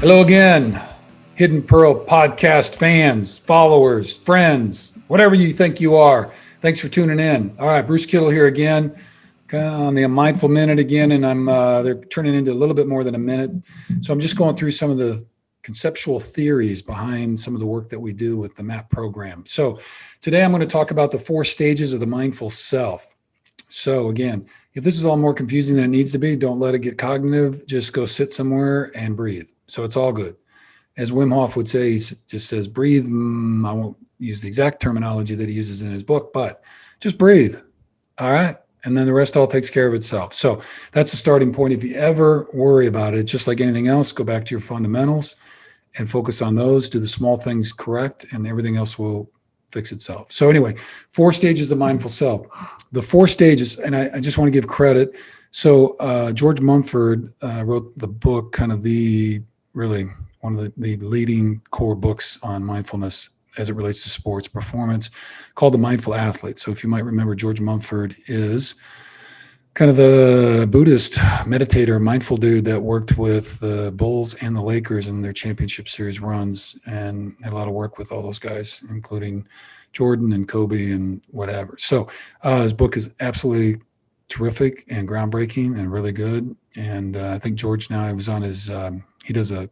Hello again, Hidden Pearl podcast fans, followers, friends, whatever you think you are. Thanks for tuning in. All right, Bruce Kittle here again on the Mindful Minute again, and they're turning into a little bit more than a minute. So I'm just going through some of the conceptual theories behind some of the work that we do with the MAP program. So today I'm going to talk about the 4 stages of the mindful self. So again, if this is all more confusing than it needs to be, don't let it get cognitive. Just go sit somewhere and breathe. So it's all good. As Wim Hof would say, he just says, breathe. I won't use the exact terminology that he uses in his book, but just breathe. All right. And then the rest all takes care of itself. So that's the starting point. If you ever worry about it, just like anything else, go back to your fundamentals and focus on those. Do the small things correct, and everything else will fix itself. So anyway, 4 stages of the mindful self. The 4 stages, and I just want to give credit. So George Mumford wrote the book, kind of really one of the leading core books on mindfulness as it relates to sports performance, called The Mindful Athlete. So if you might remember, George Mumford is kind of the Buddhist meditator, mindful dude that worked with the Bulls and the Lakers in their championship series runs, and had a lot of work with all those guys, including Jordan and Kobe and whatever. So his book is absolutely terrific and groundbreaking and really good. And I think George now, he was on his, he does a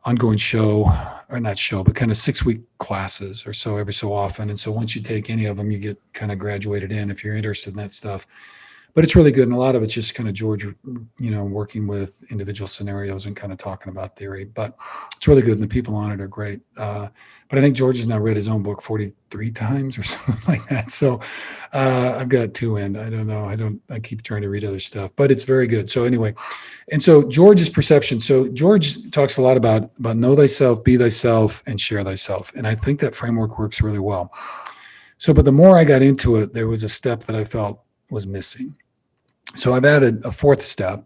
ongoing show, or not show, but kind of 6-week classes or so every so often. And so once you take any of them, you get kind of graduated in if you're interested in that stuff. But it's really good. And a lot of it's just kind of George, working with individual scenarios and kind of talking about theory. But it's really good. And the people on it are great. But I think George has now read his own book 43 times or something like that. So I've got 2 in. I don't know. I keep trying to read other stuff, but it's very good. So anyway, and so George's perception. So George talks a lot about know thyself, be thyself, and share thyself. And I think that framework works really well. So, but the more I got into it, there was a step that I felt was missing. So I've added a 4th step,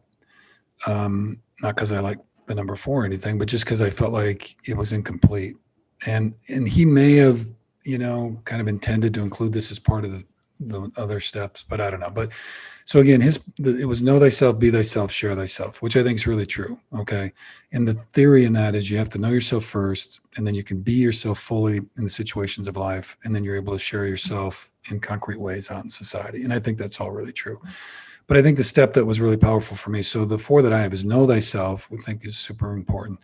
not because I like the number 4 or anything, but just because I felt like it was incomplete. And he may have, kind of intended to include this as part of the other steps, but I don't know. But so again, it was know thyself, be thyself, share thyself, which I think is really true. Okay. And the theory in that is you have to know yourself first, and then you can be yourself fully in the situations of life. And then you're able to share yourself in concrete ways out in society. And I think that's all really true. But I think the step that was really powerful for me, so the 4 that I have is know thyself, I think is super important.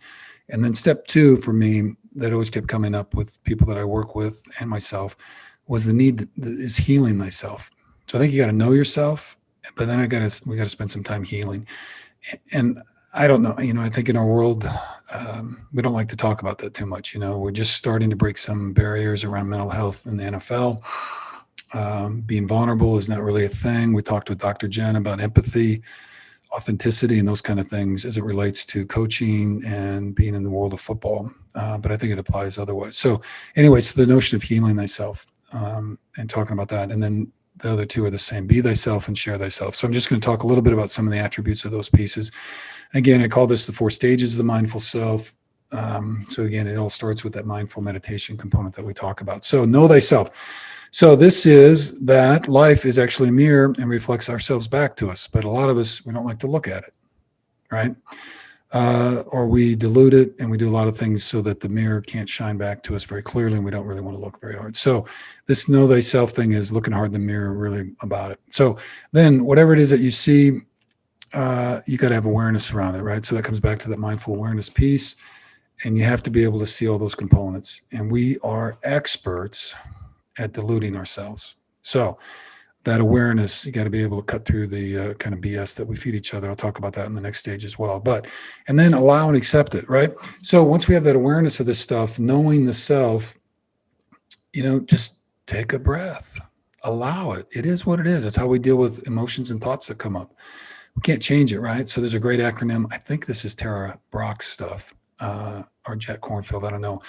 And then step 2 for me that always kept coming up with people that I work with and myself was the need is healing thyself. So I think you got to know yourself, but then we got to spend some time healing. And I don't know, I think in our world, we don't like to talk about that too much. We're just starting to break some barriers around mental health in the NFL. Being vulnerable is not really a thing. We talked with Dr. Jen about empathy, authenticity, and those kind of things as it relates to coaching and being in the world of football. But I think it applies otherwise. So anyway, so the notion of healing thyself and talking about that. And then the other 2 are the same, be thyself and share thyself. So I'm just going to talk a little bit about some of the attributes of those pieces. Again, I call this the 4 stages of the mindful self. So again, it all starts with that mindful meditation component that we talk about. So know thyself. So this is that life is actually a mirror and reflects ourselves back to us. But a lot of us, we don't like to look at it, right? Or we dilute it, and we do a lot of things so that the mirror can't shine back to us very clearly, and we don't really want to look very hard. So this know thyself thing is looking hard in the mirror, really about it. So then whatever it is that you see, you got to have awareness around it, right? So that comes back to that mindful awareness piece, and you have to be able to see all those components. And we are experts at deluding ourselves. So that awareness, you got to be able to cut through the kind of BS that we feed each other. I'll talk about that in the next stage as well. And then allow and accept it, right? So once we have that awareness of this stuff, knowing the self, just take a breath, allow it. It is what it is. It's how we deal with emotions and thoughts that come up. We can't change it, right? So there's a great acronym. I think this is Tara Brock's stuff, or Jack Cornfield, I don't know,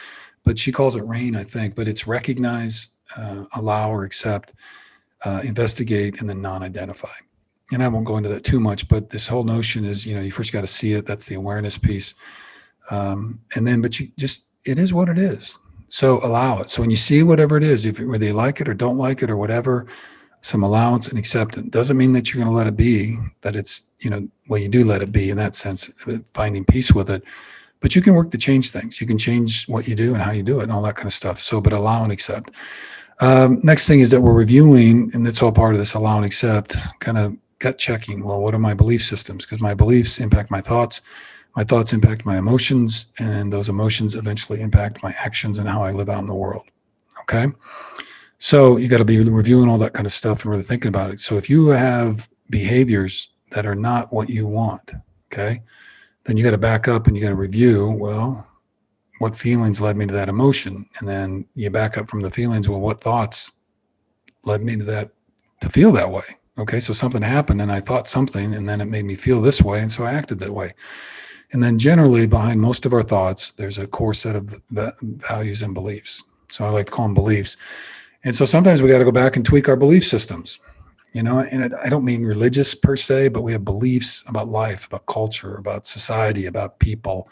but she calls it RAIN, I think, but it's recognize, allow or accept, investigate, and then non-identify. And I won't go into that too much, but this whole notion is, you first got to see it. That's the awareness piece. But you just, it is what it is. So allow it. So when you see whatever it is, whether you like it or don't like it or whatever, some allowance and acceptance. Doesn't mean that you're going to let it be, that it's, well, you do let it be in that sense, finding peace with it. But you can work to change things. You can change what you do and how you do it and all that kind of stuff. So, but allow and accept. Next thing is that we're reviewing, and that's all part of this allow and accept, kind of gut checking. Well, what are my belief systems? Because my beliefs impact my thoughts impact my emotions, and those emotions eventually impact my actions and how I live out in the world. Okay. So you got to be reviewing all that kind of stuff and really thinking about it. So if you have behaviors that are not what you want, okay, then you got to back up and you got to review, well, what feelings led me to that emotion? And then you back up from the feelings. Well, what thoughts led me to that, to feel that way? Okay. So something happened and I thought something, and then it made me feel this way. And so I acted that way. And then generally behind most of our thoughts, there's a core set of values and beliefs. So I like to call them beliefs. And so sometimes we got to go back and tweak our belief systems, and I don't mean religious per se, but we have beliefs about life, about culture, about society, about people,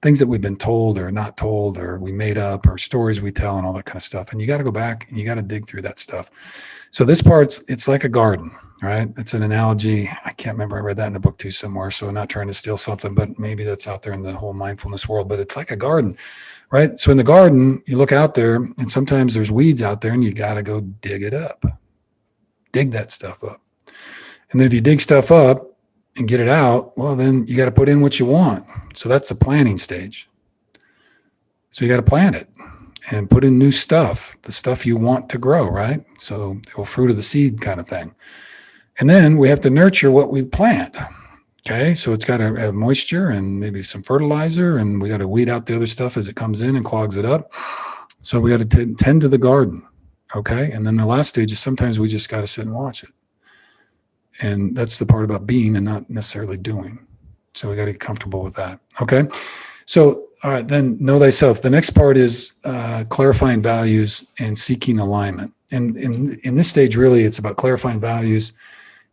things that we've been told or not told, or we made up, or stories we tell and all that kind of stuff. And you got to go back and you got to dig through that stuff. So this part's, it's like a garden, right? It's an analogy. I can't remember. I read that in the book too somewhere. So I'm not trying to steal something, but maybe that's out there in the whole mindfulness world, but it's like a garden, right? So in the garden, you look out there and sometimes there's weeds out there and you got to go dig it up, dig that stuff up. And then if you dig stuff up and get it out, well, then you got to put in what you want. So that's the planting stage. So you got to plant it and put in new stuff, the stuff you want to grow, right? So the fruit of the seed kind of thing. And then we have to nurture what we plant. Okay, so it's got to have moisture and maybe some fertilizer, and we got to weed out the other stuff as it comes in and clogs it up. So we got to tend to the garden. Okay, and then the last stage is sometimes we just got to sit and watch it. And that's the part about being and not necessarily doing. So we got to get comfortable with that. Okay, so all right, then know thyself. The next part is clarifying values and seeking alignment. And in this stage, really, it's about clarifying values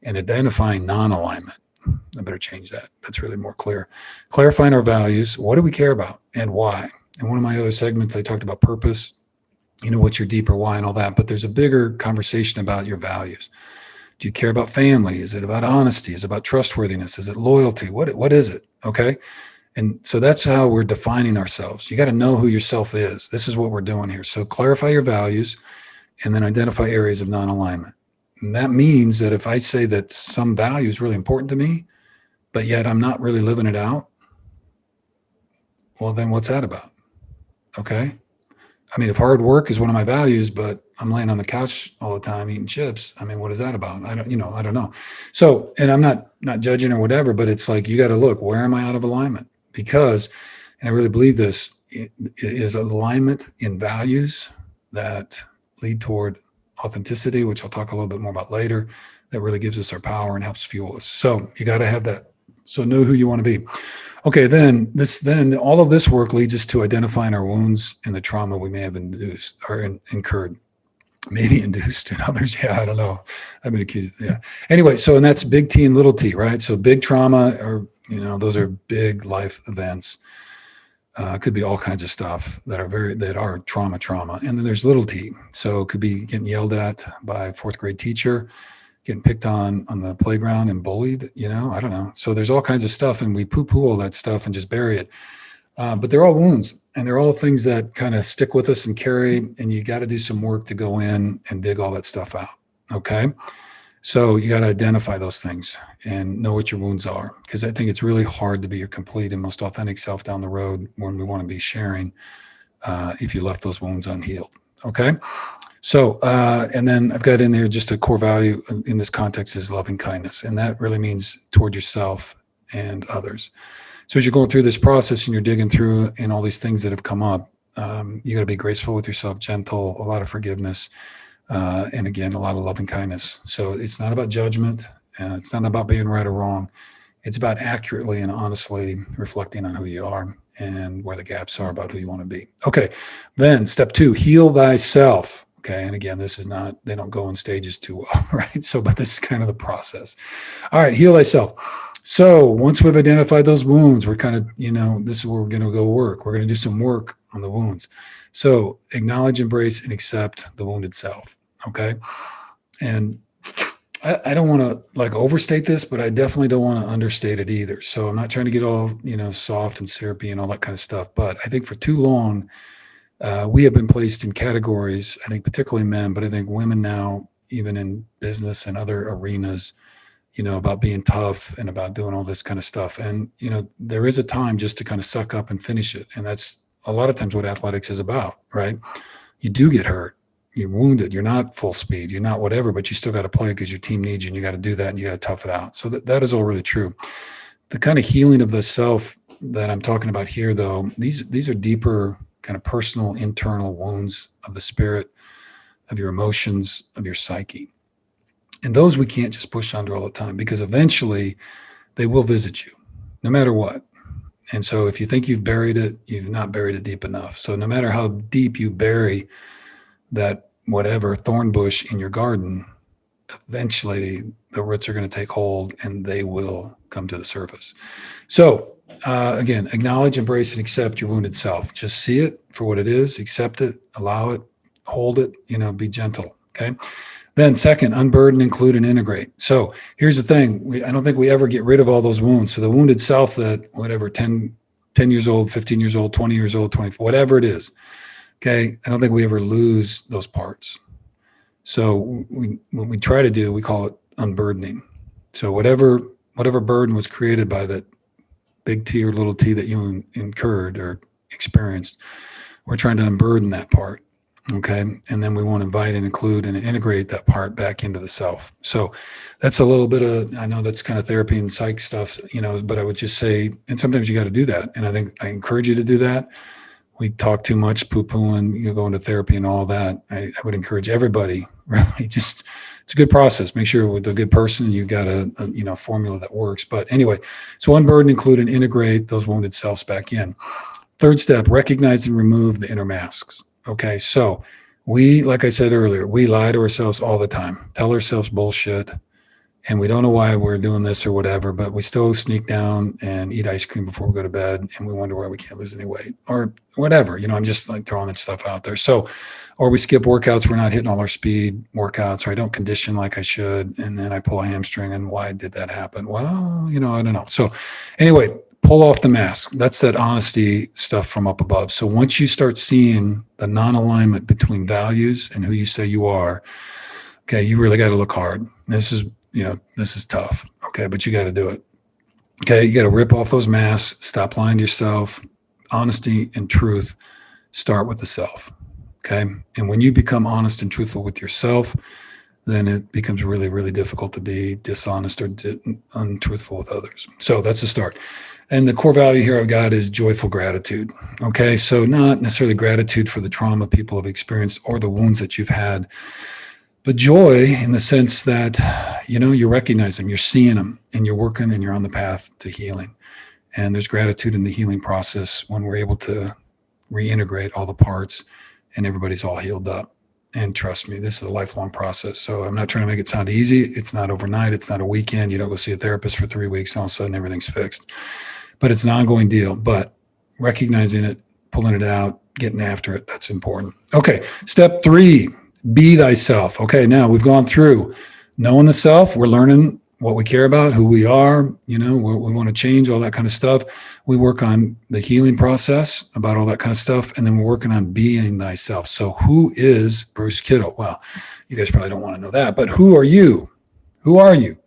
and identifying non-alignment. I better change that. That's really more clear. Clarifying our values. What do we care about and why? In one of my other segments, I talked about purpose, what's your deeper why and all that. But there's a bigger conversation about your values. Do you care about family? Is it about honesty? Is it about trustworthiness? Is it loyalty? What is it? Okay. And so that's how we're defining ourselves. You got to know who yourself is. This is what we're doing here. So clarify your values and then identify areas of non-alignment. And that means that if I say that some value is really important to me, but yet I'm not really living it out, well, then what's that about? Okay. I mean, if hard work is one of my values, but I'm laying on the couch all the time eating chips, I mean, what is that about? I don't know. So, and I'm not judging or whatever, but it's like, you got to look, where am I out of alignment? Because, and I really believe this, it is alignment in values that lead toward authenticity, which I'll talk a little bit more about later, that really gives us our power and helps fuel us. So you got to have that. So know who you want to be. Okay, then all of this work leads us to identifying our wounds and the trauma we may have induced or incurred. Maybe induced in others. Yeah, I don't know. I've been accused. Yeah. Anyway, so and that's big T and little t, right? So big trauma, or those are big life events. Could be all kinds of stuff that are trauma. And then there's little t. So it could be getting yelled at by a fourth grade teacher, getting picked on the playground and bullied, I don't know. So there's all kinds of stuff, and we poo-poo all that stuff and just bury it. But they're all wounds, and they're all things that kind of stick with us and carry, and you got to do some work to go in and dig all that stuff out. Okay. So you got to identify those things and know what your wounds are, because I think it's really hard to be your complete and most authentic self down the road when we want to be sharing, if you left those wounds unhealed. Okay. So, and then I've got in there just a core value in this context is loving kindness. And that really means toward yourself and others. So as you're going through this process and you're digging through and all these things that have come up, you got to be graceful with yourself, gentle, a lot of forgiveness, and again, a lot of loving kindness. So it's not about judgment. It's not about being right or wrong. It's about accurately and honestly reflecting on who you are and where the gaps are about who you want to be. Okay. Then step 2, heal thyself. Okay. And again, this is not, they don't go in stages too well, right? So, but this is kind of the process. All right. Heal thyself. So once we've identified those wounds, we're kind of, this is where we're going to go work. We're going to do some work on the wounds. So acknowledge, embrace, and accept the wounded self. Okay. And I don't want to like overstate this, but I definitely don't want to understate it either. So I'm not trying to get all, soft and syrupy and all that kind of stuff. But I think for too long, we have been placed in categories, I think particularly men, but I think women now, even in business and other arenas, about being tough and about doing all this kind of stuff. And, there is a time just to kind of suck up and finish it. And that's a lot of times what athletics is about, right? You do get hurt. You're wounded. You're not full speed. You're not whatever, but you still got to play because your team needs you and you got to do that and you got to tough it out. So that is all really true. The kind of healing of the self that I'm talking about here, though, these are deeper kind of personal, internal wounds of the spirit, of your emotions, of your psyche. And those we can't just push under all the time because eventually they will visit you no matter what. And so if you think you've buried it, you've not buried it deep enough. So no matter how deep you bury that whatever thorn bush in your garden, eventually the roots are going to take hold and they will come to the surface. So again, acknowledge, embrace, and accept your wounded self. Just see it for what it is, accept it, allow it, hold it, be gentle. Okay. Then second, unburden, include, and integrate. So here's the thing. I don't think we ever get rid of all those wounds. So the wounded self that whatever, 10 years old, 15 years old, 20 years old, 20, whatever it is. Okay. I don't think we ever lose those parts. So what we try to do, we call it unburdening. So whatever burden was created by that big T or little t that you incurred or experienced, we're trying to unburden that part. Okay. And then we want to invite and include and integrate that part back into the self. So that's a little bit of, I know that's kind of therapy and psych stuff, but I would just say, and sometimes you got to do that. And I think I encourage you to do that. We talk too much poo-pooing, go into therapy and all that. I would encourage everybody, really, just, it's a good process. Make sure with a good person, you've got a formula that works. But anyway, so unburden, include, and integrate those wounded selves back in. Third step, recognize and remove the inner masks. Okay, so like I said earlier, we lie to ourselves all the time, tell ourselves bullshit, and we don't know why we're doing this or whatever, but we still sneak down and eat ice cream before we go to bed, and we wonder why we can't lose any weight or whatever. I'm just like throwing that stuff out there. So, or we skip workouts, we're not hitting all our speed workouts, or I don't condition like I should, and then I pull a hamstring, and why did that happen? Well, I don't know. So anyway, pull off the mask. That's that honesty stuff from up above. So once you start seeing the non-alignment between values and who you say you are, okay, you really got to look hard. This is tough. Okay, but you got to do it. Okay, you got to rip off those masks, stop lying to yourself. Honesty and truth start with the self. Okay, and when you become honest and truthful with yourself, then it becomes really, really difficult to be dishonest or untruthful with others. So that's the start. And the core value here I've got is joyful gratitude. Okay, so not necessarily gratitude for the trauma people have experienced or the wounds that you've had, but joy in the sense that, you recognize them, you're seeing them, and you're working and you're on the path to healing. And there's gratitude in the healing process when we're able to reintegrate all the parts and everybody's all healed up. And trust me, this is a lifelong process. So I'm not trying to make it sound easy. It's not overnight. It's not a weekend. You don't go see a therapist for 3 weeks and all of a sudden everything's fixed. But it's an ongoing deal. But recognizing it, pulling it out, getting after it, that's important. Okay, step 3, be thyself. Okay, now we've gone through knowing the self. We're learning what we care about, who we are, we want to change, all that kind of stuff. We work on the healing process about all that kind of stuff. And then we're working on being thyself. So who is Bruce Kittle? Well, you guys probably don't want to know that, but who are you? Who are you?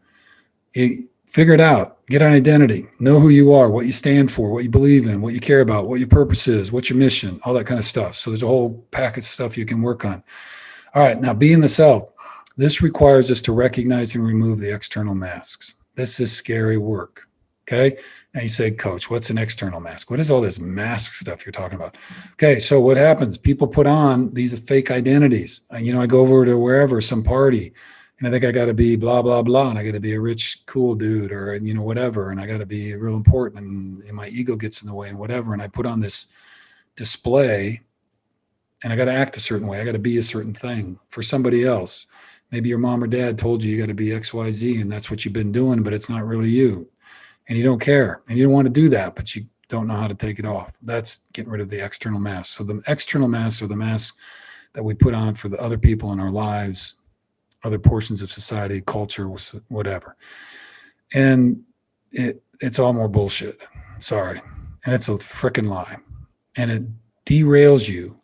Figure it out. Get an identity. Know who you are, what you stand for, what you believe in, what you care about, what your purpose is, what's your mission, all that kind of stuff. So there's a whole package of stuff you can work on. All right, now being the self. This requires us to recognize and remove the external masks. This is scary work. Okay. Now you say, Coach, what's an external mask? What is all this mask stuff you're talking about? Okay. So what happens? People put on these fake identities. I go over to wherever, some party, and I think I got to be blah, blah, blah. And I got to be a rich, cool dude or, whatever. And I got to be real important and my ego gets in the way and whatever. And I put on this display and I got to act a certain way. I got to be a certain thing for somebody else. Maybe your mom or dad told you got to be X, Y, Z, and that's what you've been doing, but it's not really you. And you don't care. And you don't want to do that, but you don't know how to take it off. That's getting rid of the external masks. So the external masks are the masks that we put on for the other people in our lives, other portions of society, culture, whatever. And it's all more bullshit. Sorry. And it's a freaking lie. And it derails you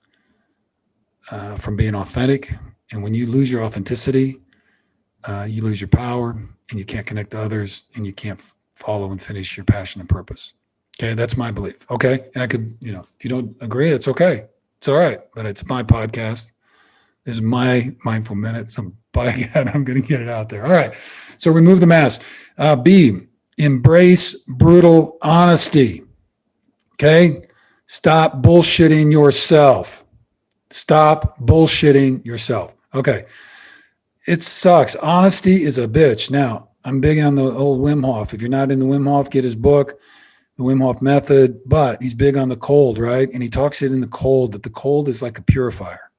from being authentic. And when you lose your authenticity, you lose your power, and you can't connect to others, and you can't follow and finish your passion and purpose. Okay, that's my belief. Okay, and I could, if you don't agree, it's okay. It's all right. But it's my podcast. This is my mindful minutes. I'm going to get it out there. All right. So remove the mask. B, embrace brutal honesty. Okay. Stop bullshitting yourself. Stop bullshitting yourself. Okay. It sucks. Honesty is a bitch. Now, I'm big on the old Wim Hof. If you're not in the Wim Hof, get his book, The Wim Hof Method. But he's big on the cold, right? And he talks it in the cold, that the cold is like a purifier.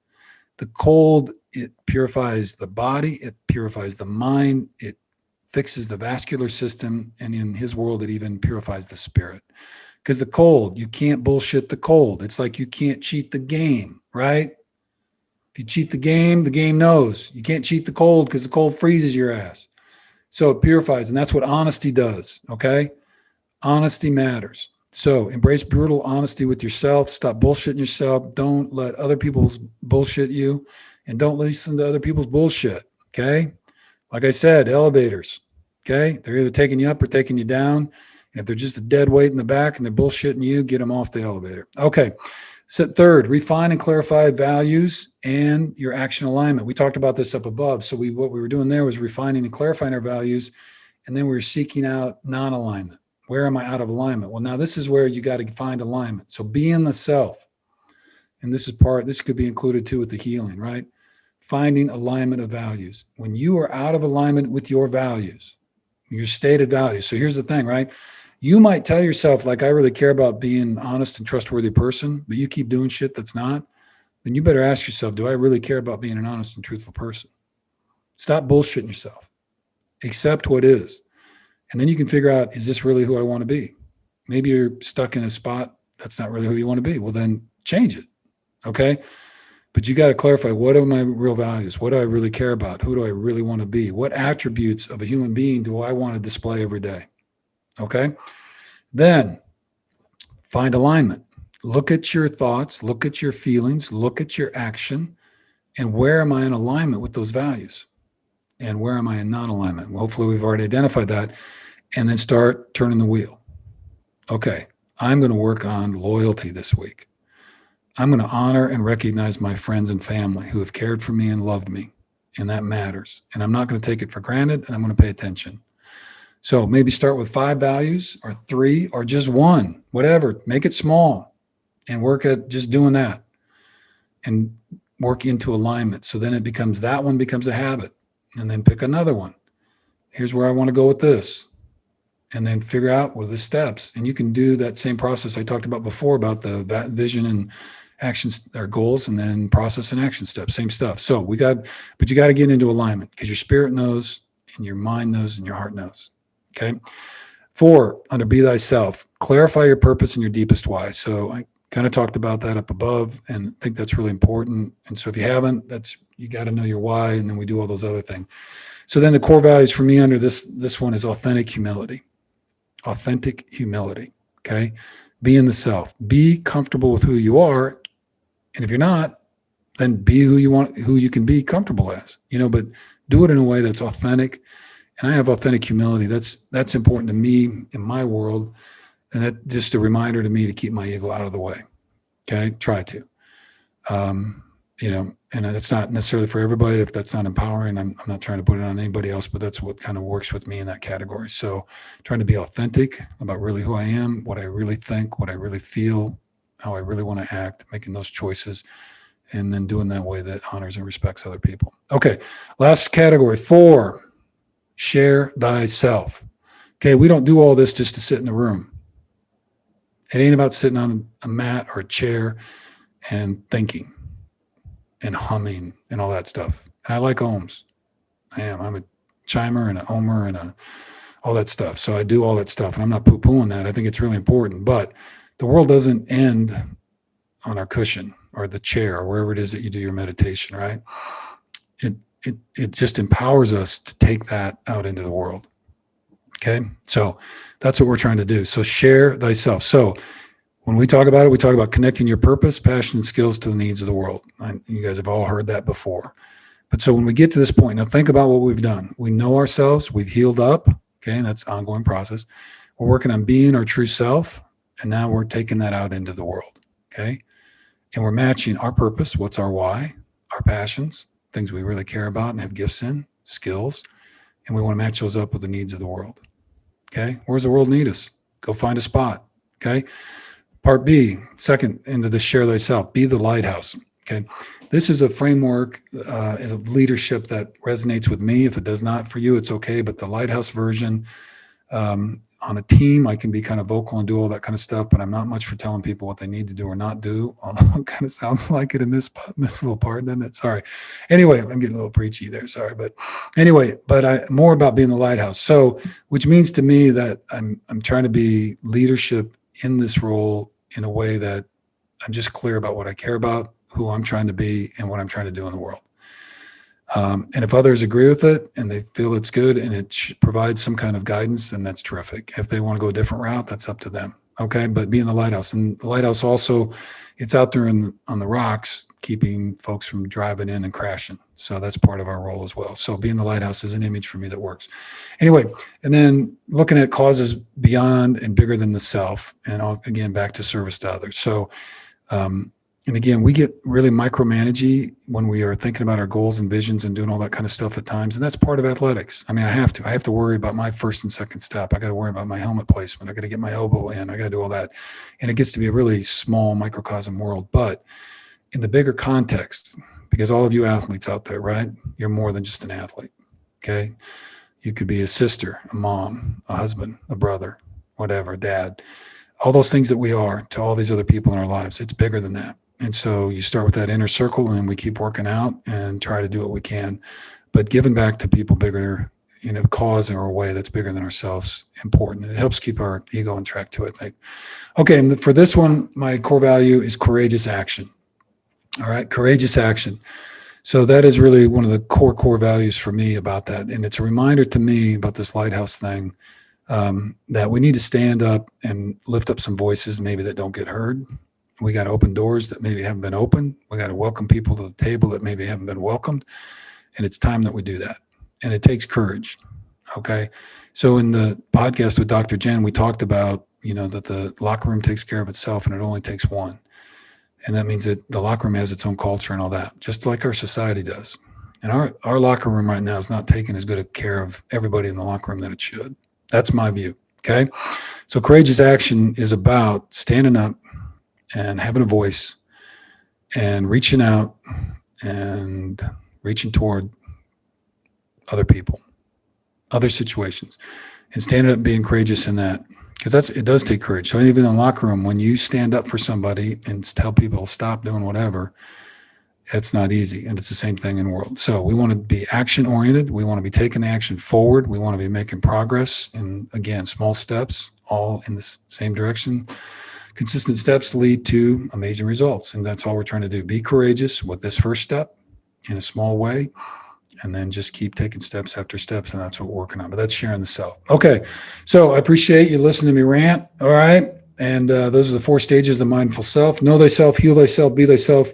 The cold, it purifies the body, it purifies the mind, it fixes the vascular system, and in his world, it even purifies the spirit. Because the cold, you can't bullshit the cold. It's like you can't cheat the game, right? If you cheat the game knows. You can't cheat the cold because the cold freezes your ass. So it purifies, and that's what honesty does, okay? Honesty matters. So embrace brutal honesty with yourself. Stop bullshitting yourself. Don't let other people's bullshit you, and don't listen to other people's bullshit. Okay. Like I said, elevators. Okay. They're either taking you up or taking you down. And if they're just a dead weight in the back and they're bullshitting you, get them off the elevator. Okay. So third, refine and clarify values and your action alignment. We talked about this up above. So what we were doing there was refining and clarifying our values. And then we were seeking out non-alignment. Where am I out of alignment? Well, now this is where you got to find alignment. So be in the self. And this could be included too with the healing, right? Finding alignment of values. When you are out of alignment with your values, your stated values. So here's the thing, right? You might tell yourself, like, I really care about being an honest and trustworthy person, but you keep doing shit that's not, then you better ask yourself, do I really care about being an honest and truthful person? Stop bullshitting yourself. Accept what is. And then you can figure out, is this really who I want to be? Maybe you're stuck in a spot that's not really who you want to be. Well, then change it. Okay. But you got to clarify, what are my real values? What do I really care about? Who do I really want to be? What attributes of a human being do I want to display every day? Okay. Then find alignment. Look at your thoughts, look at your feelings, look at your action, and where am I in alignment with those values? And where am I in non-alignment? Well, hopefully we've already identified that. And then start turning the wheel. Okay, I'm going to work on loyalty this week. I'm going to honor and recognize my friends and family who have cared for me and loved me. And that matters. And I'm not going to take it for granted, and I'm going to pay attention. So maybe start with 5 values or 3 or just 1, whatever. Make it small and work at just doing that and work into alignment. So then that one becomes a habit. And then pick another one. Here's where I want to go with this. And then figure out what are the steps. And you can do that same process I talked about before about the vision and actions or goals, and then process and action steps, same stuff. So but you got to get into alignment because your spirit knows and your mind knows and your heart knows. Okay. 4, under be thyself, clarify your purpose and your deepest why. So I kind of talked about that up above, and I think that's really important. And so if you haven't, you got to know your why, and then we do all those other things. So then the core values for me under this one is authentic humility. Authentic humility. Okay. Be in the self. Be comfortable with who you are. And if you're not, then be who you can be comfortable as, but do it in a way that's authentic. And I have authentic humility. That's important to me in my world. And that's just a reminder to me to keep my ego out of the way. Okay. Try to, and that's not necessarily for everybody. If that's not empowering, I'm not trying to put it on anybody else, but that's what kind of works with me in that category. So trying to be authentic about really who I am, what I really think, what I really feel, how I really want to act, making those choices, and then doing that way that honors and respects other people. Okay. Last category, 4, share thyself. Okay. We don't do all this just to sit in the room. It ain't about sitting on a mat or a chair and thinking and humming and all that stuff. And I like ohms. I'm a chimer and a homer and all that stuff. So I do all that stuff, and I'm not poo-pooing that. I think it's really important. But the world doesn't end on our cushion or the chair or wherever it is that you do your meditation, right? it just empowers us to take that out into the world. Okay. So that's what we're trying to do. So share thyself. So when we talk about it, we talk about connecting your purpose, passion, and skills to the needs of the world. You guys have all heard that before. But so when we get to this point, now think about what we've done. We know ourselves, we've healed up. Okay. And that's an ongoing process. We're working on being our true self. And now we're taking that out into the world. Okay. And we're matching our purpose. What's our why, our passions, things we really care about and have gifts in, skills. And we want to match those up with the needs of the world. Okay. Where does the world need us? Go find a spot. Okay. Part B, second into the share thyself, be the lighthouse. Okay. This is a framework of leadership that resonates with me. If it does not for you, it's okay. But the lighthouse version, on a team, I can be kind of vocal and do all that kind of stuff, but I'm not much for telling people what they need to do or not do. Although it kind of sounds like it in this little part, doesn't it? Sorry. Anyway, I'm getting a little preachy there. Sorry. But anyway, more about being the lighthouse. So, which means to me that I'm trying to be leadership in this role in a way that I'm just clear about what I care about, who I'm trying to be, and what I'm trying to do in the world. And if others agree with it and they feel it's good and it provides some kind of guidance, then that's terrific. If they want to go a different route, that's up to them. Okay. But being the lighthouse, and the lighthouse also, it's out there on the rocks, keeping folks from driving in and crashing. So that's part of our role as well. So being the lighthouse is an image for me that works. Anyway, and then looking at causes beyond and bigger than the self, and again, back to service to others. So, and again, we get really micromanagey when we are thinking about our goals and visions and doing all that kind of stuff at times. And that's part of athletics. I mean, I have to worry about my first and second step. I got to worry about my helmet placement. I got to get my elbow in. I got to do all that. And it gets to be a really small microcosm world. But in the bigger context, because all of you athletes out there, right? You're more than just an athlete. Okay. You could be a sister, a mom, a husband, a brother, whatever, dad, all those things that we are to all these other people in our lives. It's bigger than that. And so you start with that inner circle and we keep working out and try to do what we can, but giving back to people bigger, cause or a way that's bigger than ourselves, important. It helps keep our ego on track too, I think. Okay. And for this one, my core value is courageous action. All right. Courageous action. So that is really one of the core values for me about that. And it's a reminder to me about this lighthouse thing, that we need to stand up and lift up some voices maybe that don't get heard. We got to open doors that maybe haven't been opened. We got to welcome people to the table that maybe haven't been welcomed. And it's time that we do that. And it takes courage. Okay. So in the podcast with Dr. Jen, we talked about, that the locker room takes care of itself and it only takes one. And that means that the locker room has its own culture and all that, just like our society does. And our locker room right now is not taking as good a care of everybody in the locker room that it should. That's my view. Okay. So courageous action is about standing up and having a voice and reaching out and reaching toward other people, other situations, and standing up and being courageous in that, because it does take courage. So even in the locker room, when you stand up for somebody and tell people stop doing whatever, it's not easy. And it's the same thing in the world. So we want to be action oriented. We want to be taking the action forward. We want to be making progress, and again, small steps, all in the same direction. Consistent steps lead to amazing results. And that's all we're trying to do. Be courageous with this first step in a small way, and then just keep taking steps after steps. And that's what we're working on. But that's sharing the self. Okay. So I appreciate you listening to me rant. All right. And those are the 4 stages of mindful self. Know thyself, heal thyself, be thyself,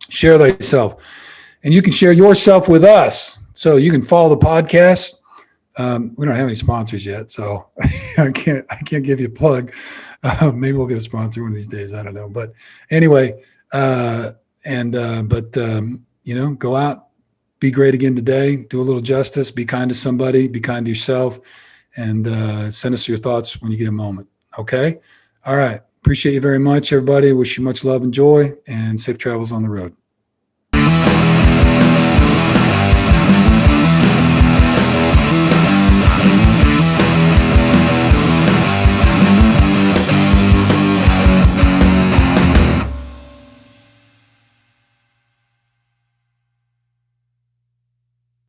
share thyself. And you can share yourself with us. So you can follow the podcast. We don't have any sponsors yet, so I can't give you a plug. Maybe we'll get a sponsor one of these days. I don't know. But anyway, go out, be great again today, do a little justice, be kind to somebody, be kind to yourself, and send us your thoughts when you get a moment. Okay. All right. Appreciate you very much, everybody. Wish you much love and joy and safe travels on the road.